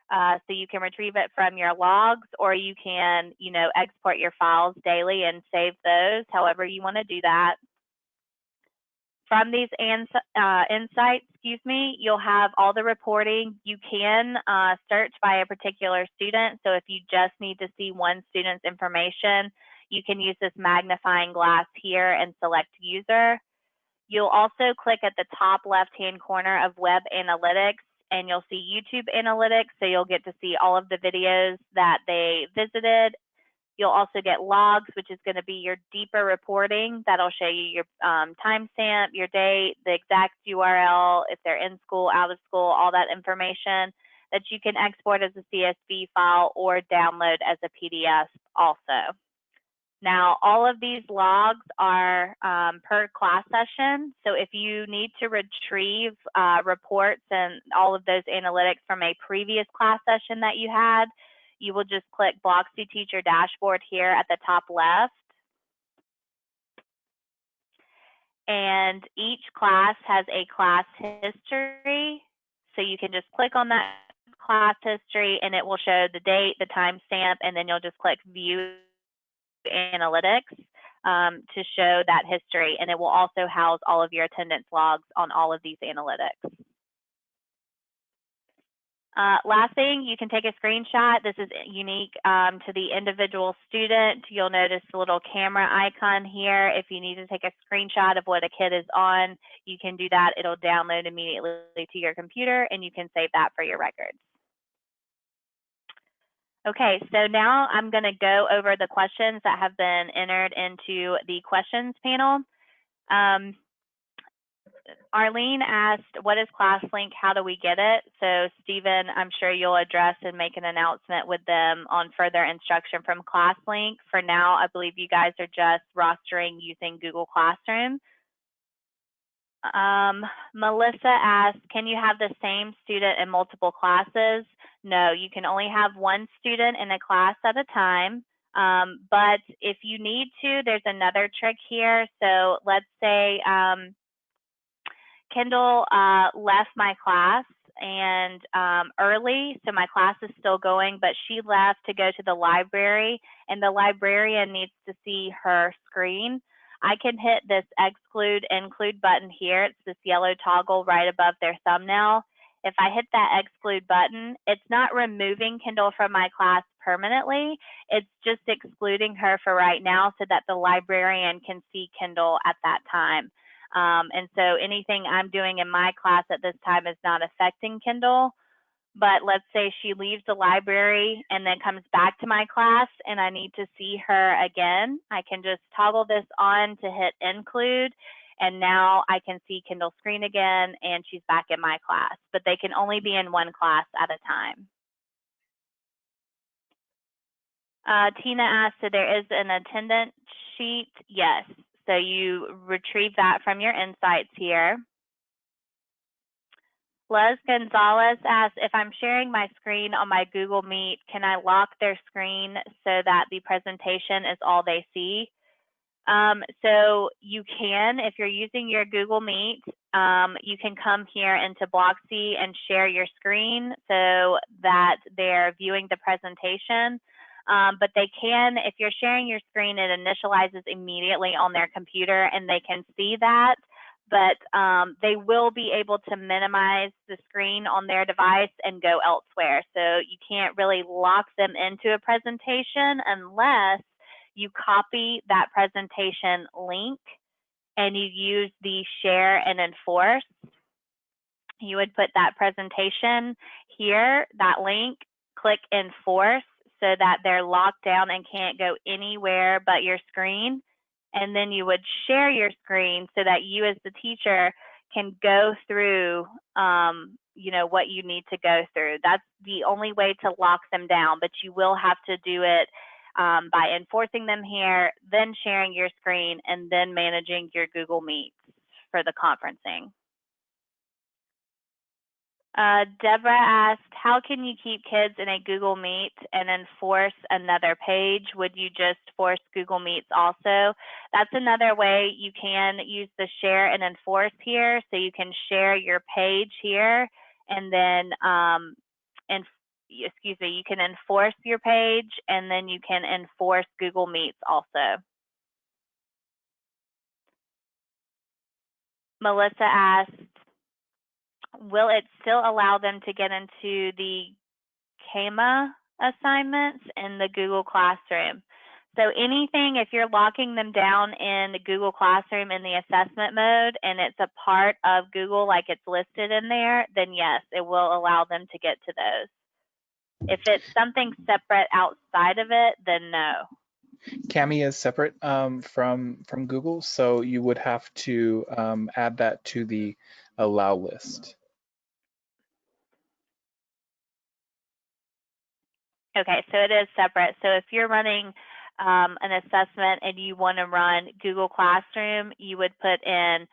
So you can retrieve it from your logs, or you can, you know, export your files daily and save those, however you want to do that. From these Insights, you'll have all the reporting. You can search by a particular student. So if you just need to see one student's information, you can use this magnifying glass here and select user. You'll also click at the top left-hand corner of Web Analytics, and you'll see YouTube Analytics, so you'll get to see all of the videos that they visited. You'll also get logs, which is going to be your deeper reporting. That'll show you your timestamp, your date, the exact URL, if they're in school, out of school, all that information that you can export as a CSV file or download as a PDF also. Now, all of these logs are per class session. So if you need to retrieve reports and all of those analytics from a previous class session that you had, you will just click Blocksi Teacher Dashboard here at the top left. And each class has a class history. So you can just click on that class history and it will show the date, the timestamp, and then you'll just click View Analytics to show that history, and it will also house all of your attendance logs on all of these analytics. Last thing, you can take a screenshot. This is unique to the individual student. You'll notice the little camera icon here. If you need to take a screenshot of what a kid is on, you can do that. It'll download immediately to your computer, and you can save that for your records. Okay, so now I'm going to go over the questions that have been entered into the questions panel. Arlene asked, what is ClassLink? How do we get it? So Stephen, I'm sure you'll address and make an announcement with them on further instruction from ClassLink. For now, I believe you guys are just rostering using Google Classroom. Melissa asked, can you have the same student in multiple classes? No, you can only have one student in a class at a time. But if you need to, there's another trick here. So let's say Kendall left my class and early, so my class is still going, but she left to go to the library, and the librarian needs to see her screen. I can hit this Exclude Include button here. It's this yellow toggle right above their thumbnail. If I hit that Exclude button, it's not removing Kendall from my class permanently. It's just excluding her for right now so that the librarian can see Kendall at that time. And so anything I'm doing in my class at this time is not affecting Kendall. But let's say she leaves the library and then comes back to my class and I need to see her again. I can just toggle this on to hit Include, and now I can see Kendall's screen again and she's back in my class. But they can only be in one class at a time. Tina asked, so there is an attendant sheet? Yes. So you retrieve that from your Insights here. Les Gonzalez asked, if I'm sharing my screen on my Google Meet, can I lock their screen so that the presentation is all they see? So you can, if you're using your Google Meet, you can come here into Blocksi and share your screen so that they're viewing the presentation. But they can, if you're sharing your screen, it initializes immediately on their computer and they can see that. But they will be able to minimize the screen on their device and go elsewhere. So you can't really lock them into a presentation unless you copy that presentation link and you use the share and enforce. You would put that presentation here, that link, click enforce so that they're locked down and can't go anywhere but your screen. And then you would share your screen so that you as the teacher can go through what you need to go through. That's the only way to lock them down, but you will have to do it by enforcing them here, then sharing your screen, and then managing your Google Meets for the conferencing. Deborah asked, how can you keep kids in a Google Meet and enforce another page? Would you just force Google Meets also? That's another way you can use the share and enforce here. So you can share your page here, and then, you can enforce your page, and then you can enforce Google Meets also. Melissa asked, will it still allow them to get into the CAMA assignments in the Google Classroom? So anything, if you're locking them down in the Google Classroom in the assessment mode and it's a part of Google like it's listed in there, then yes, it will allow them to get to those. If it's something separate outside of it, then no. Cami is separate from Google, so you would have to add that to the allow list. Okay, so it is separate. So if you're running an assessment and you want to run Google Classroom, you would put in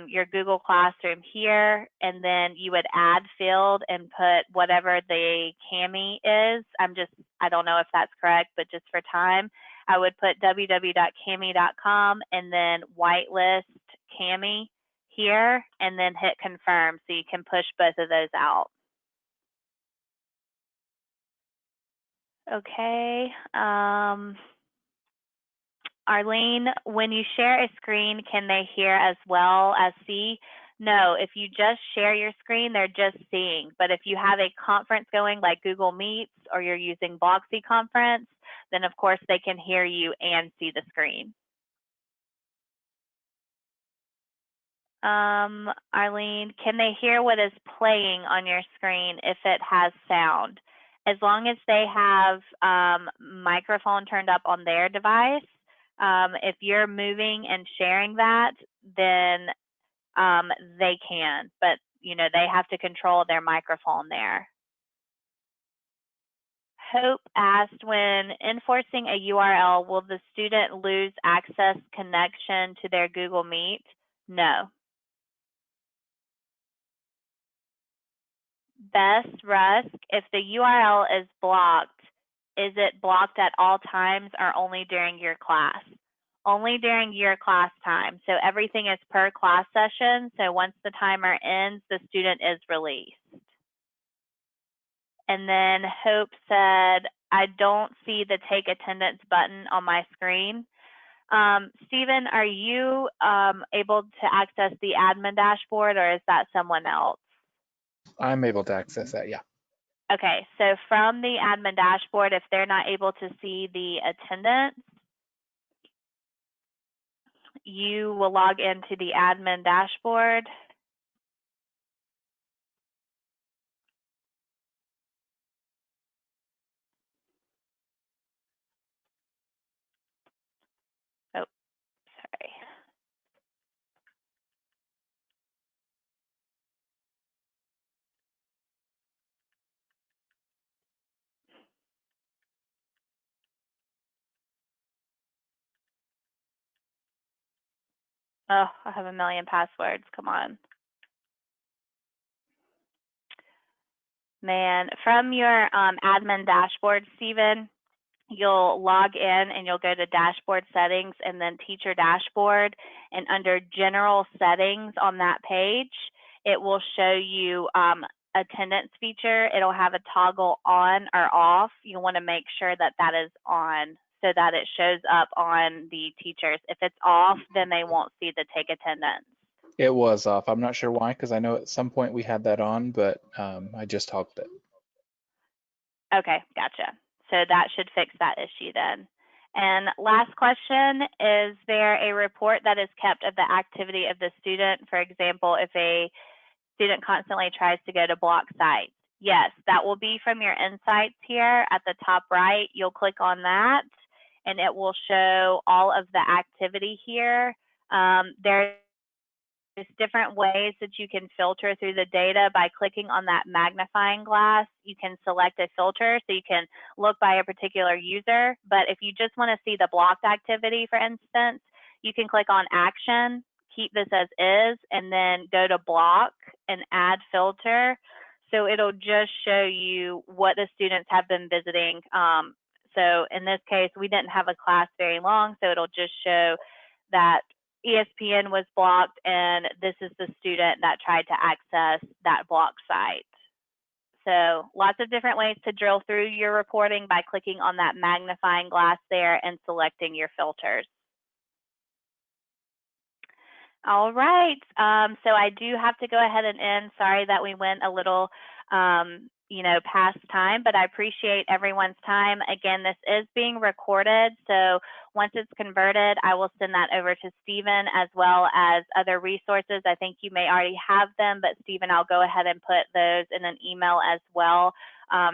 your Google Classroom here, and then you would add field and put whatever the CAMI is. I don't know if that's correct, but just for time, I would put www.cami.com and then whitelist CAMI here, and then hit confirm so you can push both of those out. Okay. Arlene, when you share a screen, can they hear as well as see? No, if you just share your screen, they're just seeing. But if you have a conference going like Google Meets or you're using Blocksi conference, then of course they can hear you and see the screen. Arlene, can they hear what is playing on your screen if it has sound? As long as they have microphone turned up on their device, if you're moving and sharing that, then they can, but they have to control their microphone there. Hope asked, when enforcing a URL, will the student lose access connection to their Google Meet? No. Best Rusk, if the URL is blocked, is it blocked at all times or only during your class? Only during your class time. So everything is per class session. So once the timer ends, the student is released. And then Hope said, I don't see the take attendance button on my screen. Stephen, are you able to access the admin dashboard, or is that someone else? I'm able to access that, yeah. Okay, so from the admin dashboard, if they're not able to see the attendance, you will log into the admin dashboard. Oh, sorry. Oh, I have a million passwords. Come on. Man, from your admin dashboard, Stephen, you'll log in and you'll go to dashboard settings and then teacher dashboard. And under general settings on that page, it will show you attendance feature. It'll have a toggle on or off. You want to make sure that that is on so that it shows up on the teachers. If it's off, then they won't see the take attendance. It was off. I'm not sure why, because I know at some point we had that on, but I just toggled it. Okay, gotcha. So that should fix that issue then. And last question, is there a report that is kept of the activity of the student? For example, if a student constantly tries to go to Blocksi. Yes, that will be from your insights here at the top right. You'll click on that and it will show all of the activity here. There's different ways that you can filter through the data by clicking on that magnifying glass. You can select a filter so you can look by a particular user. But if you just want to see the blocked activity, for instance, you can click on action, keep this as is, and then go to block and add filter. So it'll just show you what the students have been visiting. So in this case, we didn't have a class very long, so it'll just show that ESPN was blocked, and this is the student that tried to access that blocked site. So lots of different ways to drill through your reporting by clicking on that magnifying glass there and selecting your filters. All right, so I do have to go ahead and end. Sorry that we went a little past time, but I appreciate everyone's time. Again, this is being recorded, so once it's converted, I will send that over to Stephen as well as other resources. I think you may already have them, but Stephen, I'll go ahead and put those in an email as well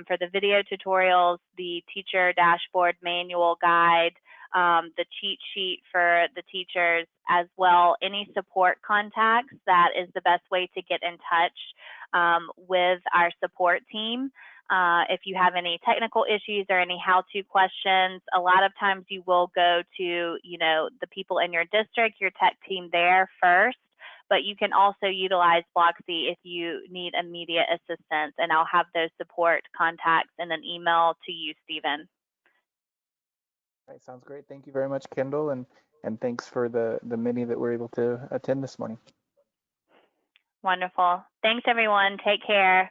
for the video tutorials, the teacher dashboard manual guide, the cheat sheet for the teachers as well. Any support contacts, that is the best way to get in touch with our support team. If you have any technical issues or any how-to questions, a lot of times you will go to, the people in your district, your tech team there first, but you can also utilize Blocksi if you need immediate assistance, and I'll have those support contacts in an email to you, Stephen. All right, sounds great. Thank you very much, Kendall, and thanks for the many that were able to attend this morning. Wonderful. Thanks, everyone. Take care.